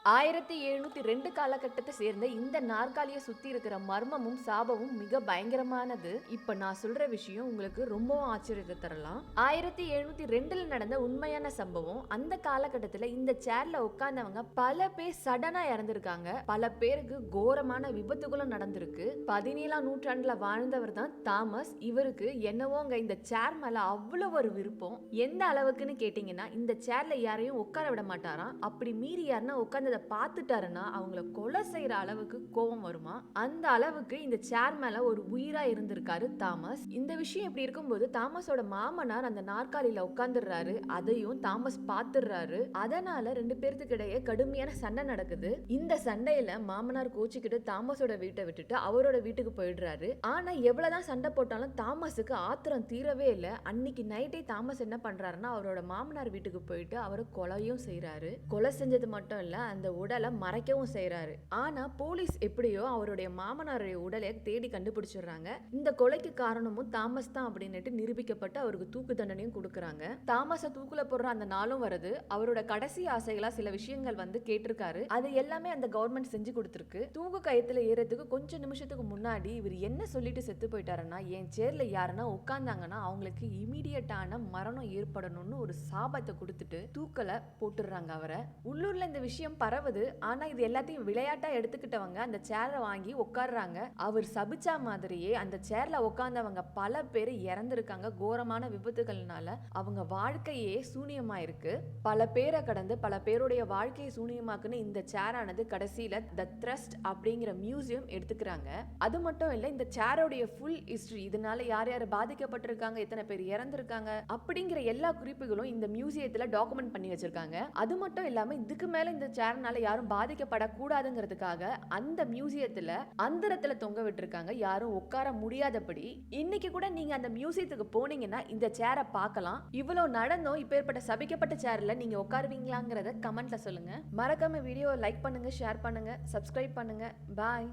1702 காலகட்டத்தை சேர்ந்த இந்த நாற்காலியை சுத்தி இருக்கிற மர்மமும் சாபமும் மிக பயங்கரமானது. இப்ப நான் சொல்ற விஷயம் உங்களுக்கு ரொம்பவும் ஆச்சரியத்தை தரலாம். 1702 நடந்த உண்மையான சம்பவம். அந்த காலகட்டத்துல இந்த சேர்ல உட்கார்ந்தவங்க பல பேர் சடனா இறந்திருக்காங்க. பல பேருக்கு கோரமான விபத்துகளும் நடந்திருக்கு. 17ஆம் நூற்றாண்டுல வாழ்ந்தவர் தான் தாமஸ். இவருக்கு என்னவோங்க இந்த சேர் மேல அவ்வளவு ஒரு விருப்பம். எந்த அளவுக்குன்னு கேட்டீங்கன்னா, இந்த சேர்ல யாரையும் உட்கார விட மாட்டாராம். அப்படி மீறி யாருன்னா உட்கார்ந்து பார்த்துட்டாருன்னா அவங்கள கொலை செய்யற அளவுக்கு கோபம் வருமா. அந்த அளவுக்கு இந்த சேர் மேல ஒரு உயிரா இருந்திருக்காரு தாமஸ். இந்த விஷயம் இப்படி இருக்கும்போது தாமஸோட மாமனார் அந்த நாற்காலியில உட்கார்ந்துடுறாரு. அதையும் தாமஸ் பார்த்துடுறாரு. அதனால ரெண்டு பேருக்கு இடையே கடுமையான சண்டை நடக்குது. இந்த சண்டையில மாமனார் கோச்சிக்கிட்டு தாமஸோட வீட்டை விட்டுட்டு அவரோட வீட்டுக்கு போயிடுறாரு. ஆனா எவ்வளவுதான் சண்டை போட்டாலும் தாமஸுக்கு ஆத்திரம் தீரவே இல்லை. அன்னைக்கு நைட்டே தாமஸ் என்ன பண்றாருன்னா அவரோட மாமனார் வீட்டுக்கு போயிட்டு அவரை கொலையும் செய்யறாரு. கொலை செஞ்சது மட்டும் இல்ல, அந்த உடலை மறைக்கவும் செய்யறாரு. ஆனா போலீஸ் எப்படியோ அவருடைய மாமனாருடைய உடலை தேடி கண்டுபிடிச்சிடுறாங்க. இந்த கொலைக்கு காரணமும் தாமஸ் தான் அப்படின்னு நிரூபிக்கப்பட்டு அவருக்கு தூக்கு தண்டனையும் கொடுக்கறாங்க. தாமஸ தூக்குல போடுற அந்த நாளும் வருது. அவரோட கடைசி ஆசைகளா சில விஷயங்கள் கேட்டிருக்காரு. அது எல்லாமே அந்த கவர்மெண்ட் செஞ்சு கொடுத்திருக்கு. தூக்கு கயத்துல ஏறதுக்கு கொஞ்சம் நிமிஷத்துக்கு முன்னாடி இவர் என்ன சொல்லிட்டு செத்து போயிட்டாருன்னா, என் சேர்ல யாருன்னா உட்கார்ந்தாங்கன்னா அவங்களுக்கு இமீடியட்டான மரணம் ஏற்படணும்னு ஒரு சாபத்தை கொடுத்துட்டு தூக்கல போட்டுடுறாங்க அவரை. உள்ளூர்ல இந்த விஷயம் பரவுது. ஆனா இது எல்லாத்தையும் விளையாட்டா எடுத்துக்கிட்டவங்க அந்த சேரை வாங்கி உட்கார்றாங்க. அவர் சபிச்சா மாதிரியே அந்த சேர்ல உட்கார்ந்தவங்க பல பேர் இறந்திருக்காங்க. கோரமான விபத்துகள்னால அவங்க வாழ்க்கையே சூனியமா இருக்கு. பல பேரை கடந்து பல பேருடைய வாழ்க்கையை சூனியமாக்குன்னு இந்த சேரானது கடைசியில த த்ரஸ்ட் அப்படிங்கிற மியூசியம் எடுத்துக்கிறாங்க. அது மட்டும் இல்ல, இந்த சேரோடைய ஃபுல் ஹிஸ்டரி, இதனால யார் யார் பாதிக்கப்பட்டிருக்காங்க, எத்தனை பேர் இறந்திருக்காங்க அப்படிங்கிற எல்லா குறிப்புகளும் இந்த மியூசியத்துல டாக்குமெண்ட் பண்ணி வச்சிருக்காங்க. அது மட்டும் இல்லாம இதுக்கு மேல இந்த சேர்னால யாரும் பாதிக்கப்படக்கூடாதுங்கிறதுக்காக அந்த மியூசியத்துல அந்தரத்துல தொங்க விட்டுருக்காங்க, யாரும் உட்கார முடியாதபடி. இன்னைக்கு கூட நீங்க அந்த மியூசியத்துக்கு போனீங்கன்னா இந்த சேரை பார்க்கலாம். இவ்வளவு நடந்தும் இப்பேற்பட்ட சபிக்கப்பட்ட சேர்ல நீங்க உட்காருவீங்களாங்கிறத கமெண்ட்ல சொல்லுங்க. மறக்காம வீடியோவை லைக் பண்ணுங்க, ஷேர் பண்ணுங்க, சப்ஸ்கிரைப் பண்ணுங்க. பாய்.